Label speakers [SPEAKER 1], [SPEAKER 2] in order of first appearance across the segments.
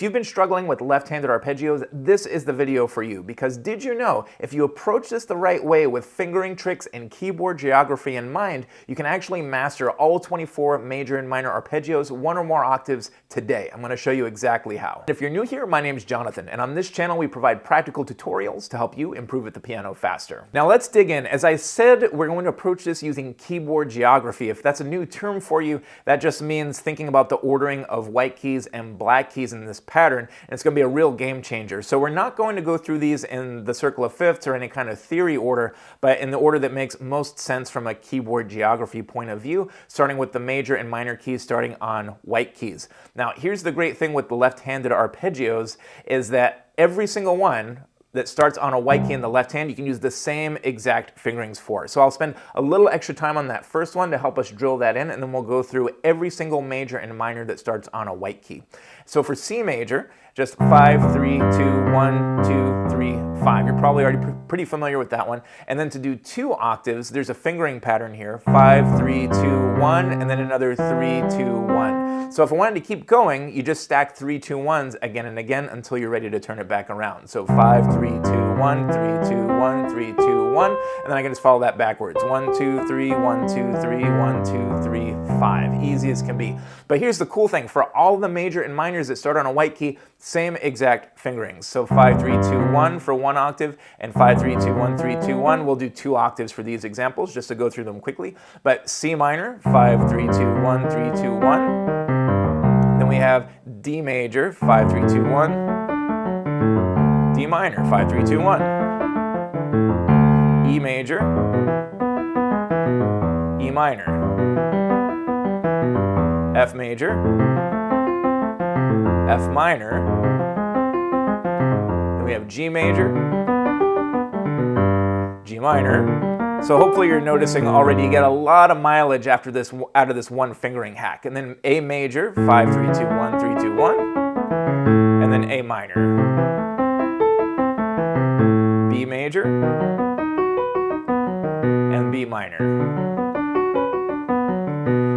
[SPEAKER 1] If you've been struggling with left-handed arpeggios, this is the video for you, because did you know if you approach this the right way with fingering tricks and keyboard geography in mind, you can actually master all 24 major and minor arpeggios, one or more octaves today. I'm going to show you exactly how. If you're new here, my name's Jonathan, and on this channel we provide practical tutorials to help you improve at the piano faster. Now let's dig in. As I said, we're going to approach this using keyboard geography. If that's a new term for you, that just means thinking about the ordering of white keys and black keys in this pattern, and it's going to be a real game changer. So we're not going to go through these in the circle of fifths or any kind of theory order, but in the order that makes most sense from a keyboard geography point of view, starting with the major and minor keys starting on white keys. Now here's the great thing with the left-handed arpeggios is that every single one that starts on a white key in the left hand, you can use the same exact fingerings for. So I'll spend a little extra time on that first one to help us drill that in, and then we'll go through every single major and minor that starts on a white key. So for C major, just 5, 3, 2, 1, 2, 3, 5. You're probably already pretty familiar with that one. And then to do 2 octaves, there's a fingering pattern here. 5, 3, 2, 1, and then another 3, 2, 1. So if I wanted to keep going, you just stack 3, 2, 1s again and again until you're ready to turn it back around. So 5, 3, 2, 1, 3, 2, 1, 3, 2, 1, and then I can just follow that backwards. 1, 2, 3, 1, 2, 3, 1, 2, 3, 5. Easy as can be. But here's the cool thing. For all the major and minors that start on a white key, same exact fingerings. So 5, 3, 2, 1 for 1 octave, and 5, 3, 2, 1, 3, 2, 1. We'll do 2 octaves for these examples just to go through them quickly. But C minor, 5, 3, 2, 1, 3, 2, 1. Then we have D major, 5, 3, 2, 1. D minor, 5, 3, 2, 1. E major, E minor. F major, F minor. Then we have G major, G minor. So hopefully you're noticing already you get a lot of mileage after this out of this one fingering hack. And then A major, 5, 3, 2, 1, 3, 2, 1. And then A minor. B major. And B minor.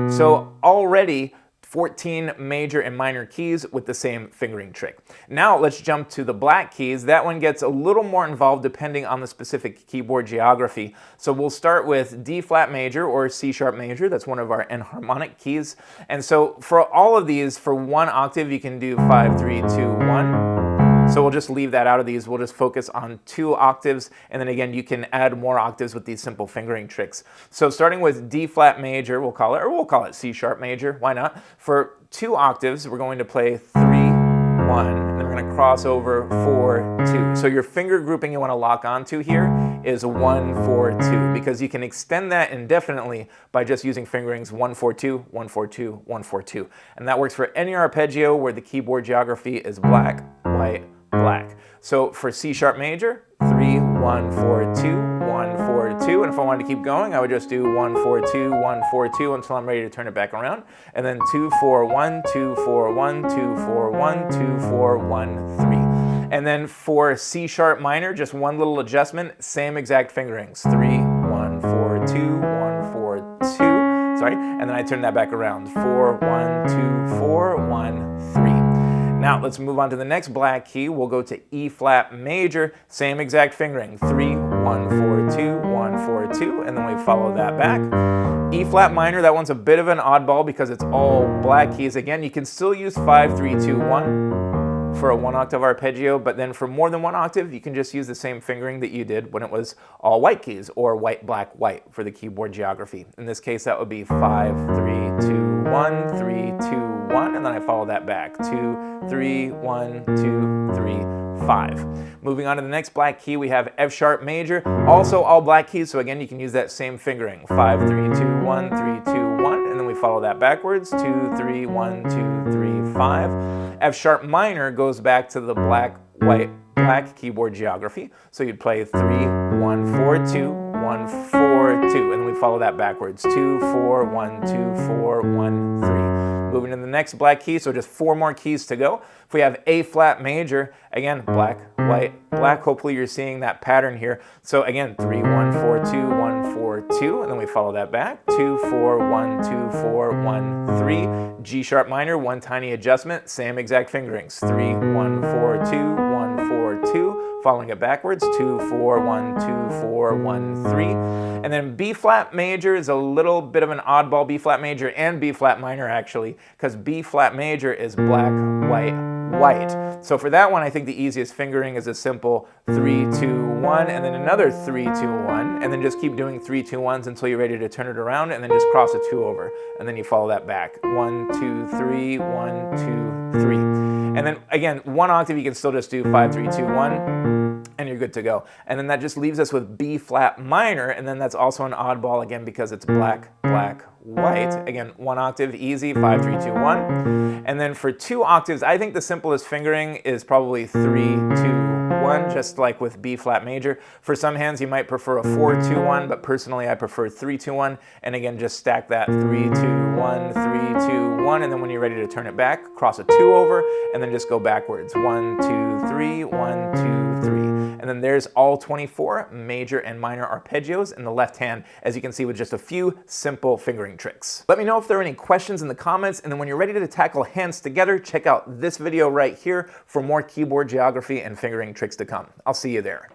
[SPEAKER 1] So already 14 major and minor keys with the same fingering trick. Now let's jump to the black keys. That one gets a little more involved depending on the specific keyboard geography. So we'll start with D flat major or C sharp major. That's one of our enharmonic keys. And so for all of these, for 1 octave, you can do 5, 3, 2, 1. So we'll just leave that out of these. We'll just focus on 2 octaves, and then again, you can add more octaves with these simple fingering tricks. So starting with D flat major, we'll call it C sharp major, why not? For 2 octaves, we're going to play 3, 1, and then we're going to cross over 4, 2. So your finger grouping you want to lock onto here is 1, 4, 2, because you can extend that indefinitely by just using fingerings 1, 4, 2, 1, 4, 2, 1, 4, 2. And that works for any arpeggio where the keyboard geography is black, white, black. So for C sharp major, 3, 1, 4, 2, 1, 4, 2, and if I wanted to keep going, I would just do 1, 4, 2, 1, 4, 2 until I'm ready to turn it back around, and then 2, 4, 1, 2, 4, 1, 2, 4, 1, 2, 4, 1, 3. And then for C sharp minor, just one little adjustment, same exact fingerings, 3, 1, 4, 2, 1, 4, 2, sorry, and then I turn that back around, 4, 1, 2, 4, 1, 3. Now let's move on to the next black key. We'll go to E flat major, same exact fingering, 3, 1, 4, 2, 1, 4, 2, and then we follow that back. E flat minor, that one's a bit of an oddball because it's all black keys. Again, you can still use 5, 3, 2, 1 for a 1 octave arpeggio, but then for more than 1 octave, you can just use the same fingering that you did when it was all white keys, or white, black, white for the keyboard geography. In this case, that would be 5, 3, 2, 1, 3, 2, 1, and then I follow that back. 2, 3, 1, 2, 3, 5. Moving on to the next black key, we have F sharp major, also all black keys, so again, you can use that same fingering. 5, 3, 2, 1, 3, 2, 1, and then we follow that backwards. 2, 3, 1, 2, 3, 5. F sharp minor goes back to the black, white, black keyboard geography. So you'd play 3, 1, 4, 2, 1, 4, 2, and then we follow that backwards. 2, 4, 1, 2, 4, 1, 3. Moving to the next black key, so just 4 more keys to go. If we have A flat major, again, black, white, black. Hopefully you're seeing that pattern here. So again, 3, 1, 4, 2, 1, 4, 4, 2, and then we follow that back. 2, 4, 1, 2, 4, 1, 3. G sharp minor, one tiny adjustment, same exact fingerings. 3, 1, 4, 2, 1, 4, 2. Following it backwards, 2, 4, 1, 2, 4, 1, 3. And then B flat major is a little bit of an oddball, B flat major and B flat minor actually, because B flat major is black, white, white. So for that one, I think the easiest fingering is a simple 3, 2, 1, and then another 3, 2, 1, and then just keep doing 3, 2, 1s until you're ready to turn it around, and then just cross a 2 over, and then you follow that back. 1, 2, 3, 1, 2, 3. And then again, one octave you can still just do 5, 3, 2, 1, and you're good to go. And then that just leaves us with B flat minor, and then that's also an oddball again because it's black, black, white. Again, one octave, easy, 5, 3, 2, 1. And then for 2 octaves, I think the simplest fingering is probably 3, 2, 1, just like with B flat major. For some hands, you might prefer a 4, 2, 1, but personally, I prefer 3, 2, 1. And again, just stack that 3, 2, 1, 3, 2, 1, and then when you're ready to turn it back, cross a 2 over, and then just go backwards. 1, 2, 3, 1, 2, 3. And then there's all 24 major and minor arpeggios in the left hand, as you can see with just a few simple fingering tricks. Let me know if there are any questions in the comments, and then when you're ready to tackle hands together, check out this video right here for more keyboard geography and fingering tricks to come. I'll see you there.